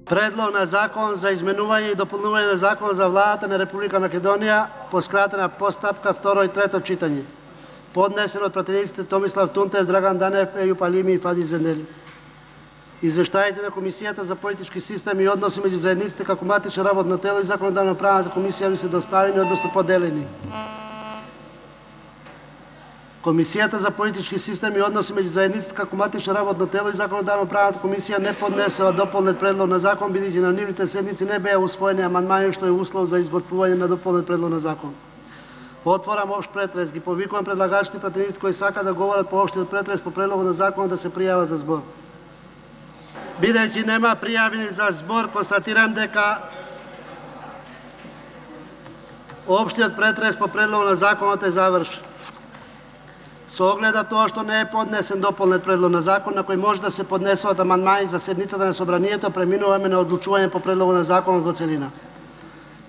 Предлог на закон за изменување и дополнување на закон за владата на Република Македонија по скратена постапка, второ и трето читање. Поднесен од пратениците Томислав Тунтев, Драган Данев, Ејуп Алими и Фади Зендели. Извештаите на Комисијата за политички систем и односи меѓу заедниците како матично работно тело и законодавно-правната комисија ви се доставени, односно поделени. Комисијата за политички систем и односи меѓу заедниците како матично работно тело и законодавно-правната комисија не поднесува дополнет предлог на закон, бидејќи на нивните седници не беа усвоени амандмани, што е услов за изготвување на дополнет предлог на закон. Отворам општ претрес. Ги повикувам предлагачите и пратениците кои сакаат да говорат по општиот претрес по предлогот на законот да се пријават за збор. Бидејќи нема пријавени за збор, констатирам дека општиот претрес по предлогот на законот е завршен. Со оглед на тоа што не е поднесен дополнет предлог на закон на кој може да се поднесуваат амандмани за седницата на собранието, преминуваме на одлучување по предлогот на законот во целина.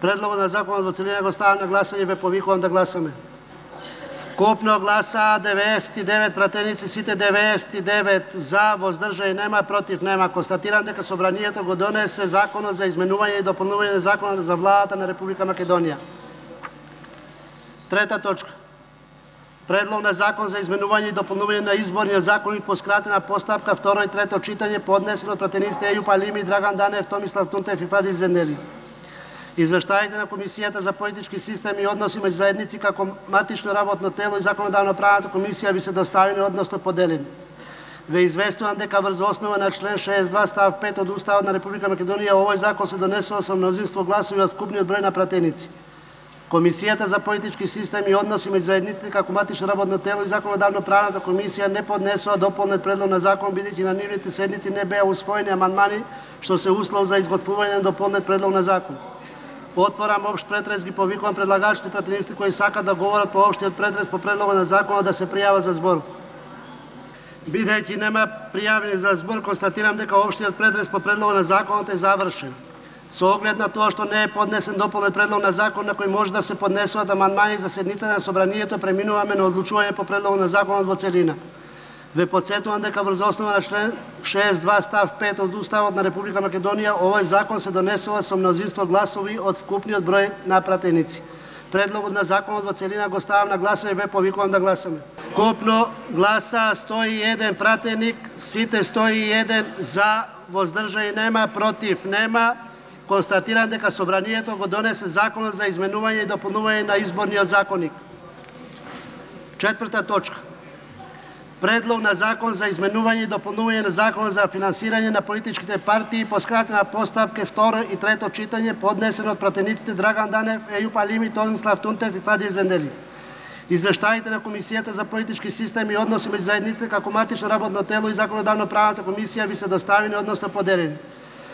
Предлогот на законот во целина го ставам на гласање и ве повикувам да гласаме. Вкупно гласа 99 пратеници, сите 99 за, воздржани нема, против нема. Констатирам дека собранието го донесе законот за изменување и дополнување на законот за владата на Република Македонија. Трета точка. Предлог на закон за изменување и дополнување на изборниот законник по скратена постапка, второ и трето читање, поднесен од пратениците Ејуп Алими, Драган Данев, Томислав Тунтев и Фади Зендели. Извештаите на Комисијата за политички систем и односи меѓу заедници како матично работно тело и законодавно-правната комисија ви се доставени, односно поделени. Ве известувам дека врз основа на член 62 став 5 од Уставот на Република Македонија овој закон се донесува со мнозинство гласови од вкупниот број на пратеници. Комисијата за политички систем и односи меѓу заедниците како матично работно тело и законодавно-правната комисија не поднесува дополнет предлог на закон, бидејќи на нивните седници не беа усвоени амандмани, што се услов за изготвување на дополнет предлог на закон. Отворам општ претрес, ги повикувам предлагачите и пратениците кои сакаат да говорат по општиот претрес по предлогот на законот да се пријават за збор. Бидејќи нема пријавени за збор, констатирам дека општиот претрес по предлогот на законот е завршен. Со оглед на тоа што не е поднесен дополнет предлог на закон на кој може да се поднесуваат амандмани за седницата на собранието, преминуваме на одлучување по предлогот на законот во целина. Ве потсетувам дека врз основа на член 62 став 5 од Уставот на Република Македонија овој закон се донесува со мнозинство гласови од вкупниот број на пратеници. Предлогот на законот во целина го ставам на гласање и ве повикувам да гласаме. Вкупно гласа 101 пратеник, сите 101 за, воздржани нема, против нема. Констатирам дека собранието го донесе законот за изменување и дополнување на изборниот законник. Четврта точка. Предлог на закон за изменување и дополнување на законот за финансирање на политичките партии по скратена постапка, второ и трето читање, поднесен од пратениците Драган Данев, Ејуп Алими, Томислав Тунтев и Фади Зендели. Извештаите на Комисијата за политички систем и односи меѓу заедниците како матично работно тело и законодавно-правната комисија ви се доставени, односно поделени.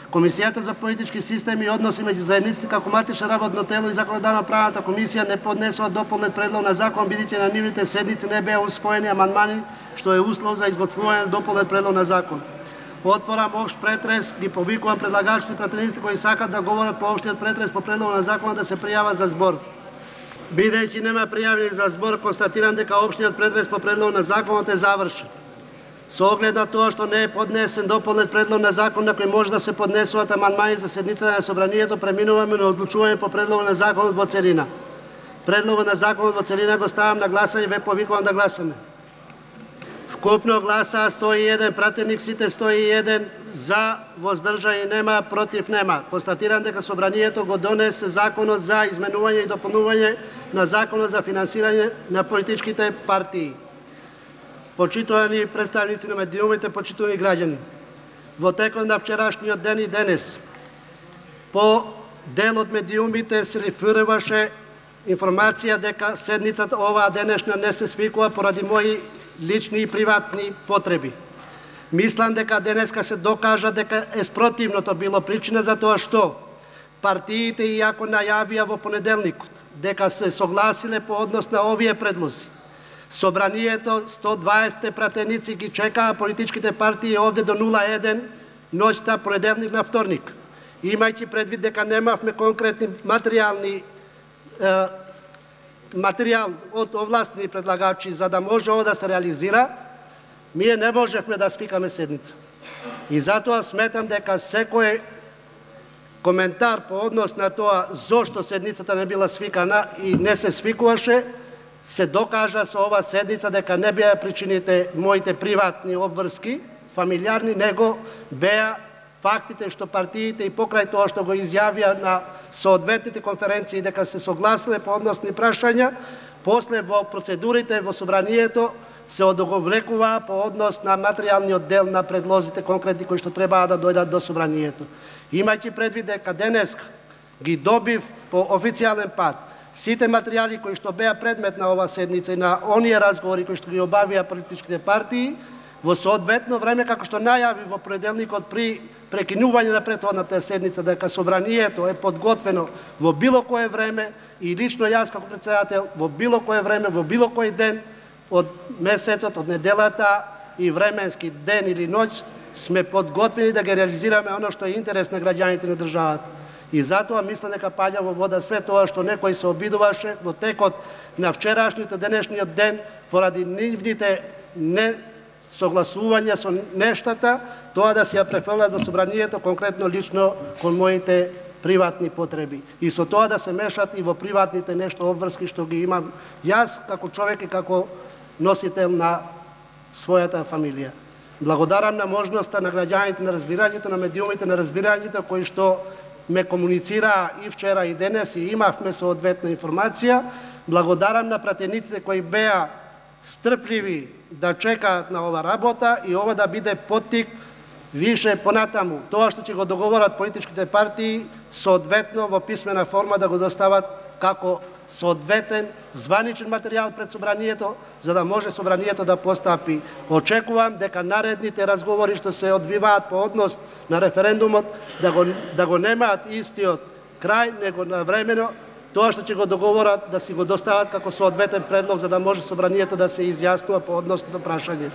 Комисијата за политички систем и односи меѓу заедниците како матично работно тело и законодавно-правната комисија не поднесува дополнет предлог на закон, бидејќи на нивните седници не беа усвоени амандмани, што е услов за изготвување на дополнет предлог на закон. Отворам општ претрес, ги повикувам предлагачите и пратениците кои сакаат да говорат по општиот претрес по предлог на закон да се пријават за збор. Бидејќи нема пријавени за збор, констатирам дека општиот претрес по предлог на законот е завршен. Со оглед на тоа што не е поднесен дополнет предлог на закон на кој може да се поднесуваат амандмани за седницата на собранието, преминуваме на одлучување по предлог на законот во целина. Предлогот на законот во целина го ставам на гласање и ве повикувам да гласаме. Вкупно гласа 101 пратеник, сите 101 за, воздржани нема, против нема. Констатирам дека собранието го донесе законот за изменување и дополнување на законот за финансирање на политичките партии. Почитувани представници на медиумите, почитувани граѓани, во текот на вчерашниот ден и денес, по дел од медиумите се реферуваше информација дека седницата оваа денешна не се свикува поради мои лични и приватни потреби. Мислам дека денеска се докажа дека спротивното било причина за тоа што партиите, иако најавија во понеделникот дека се согласиле по однос на овие предлози, собранието 120 пратеници ги чекаа политичките партии овде до 01 ноќта понеделник на вторник. Имајќи предвид дека немавме конкретни материјал од овластени предлагачи за да може ова да се реализира, ние не можевме да свикаме седница. И затоа сметам дека секој коментар по однос на тоа зошто седницата не била свикана и не се свикуваше, се докажа со ова седница дека не беа причините моите приватни обврски, фамилиарни, него беа фактите што партиите и покрај тоа што го изјавија на соодветните конференции дека се согласиле по односни прашања, после во процедурите во собранието се одоговлекува по однос на материјалниот дел на предлозите конкретни кои што требаа да дојдат до собранието. Имајќи предвид дека денес ги добив по официјален пат сите материјали кои што беа предмет на оваа седница и на оние разговори кои што ги обавија политичките партии, во соодветно време, како што најави во понеделникот при прекинување на претходната седница дека собранието е подготвено во било кое време и лично јас како претседател во било кое време, во било кој ден од месецот, од неделата и временски ден или ноќ сме подготвени да ги реализираме оно што е интерес на граѓаните на државата. И затоа мислам дека паѓа во вода све тоа што некој се обидуваше во текот на вчерашниот денешниот ден поради нивните несогласувања со нештата, тоа да се ја префрлат во собранието конкретно лично кон моите приватни потреби. И со тоа да се мешат и во приватните нешто обврски што ги имам јас како човек и како носител на својата фамилија. Благодарам на можноста на граѓаните на разбирањето, на медиумите на разбирањето кои што ме комуницираа и вчера и денес и имавме соодветна информација. Благодарам на пратениците кои беа стрпливи да чекаат на ова работа и ова да биде поттик више понатаму. Тоа што ќе го договорат политичките партии соодветно во писмена форма да го достават како соодветен званичен материјал пред собранието, за да може собранието да постапи. Очекувам дека наредните разговори што се одвиваат по однос на референдумот да го немаат истиот крај, него навремено тоа што ќе го договорат да си го достават како соодветен предлог за да може собранието да се изјаснува по односното прашање.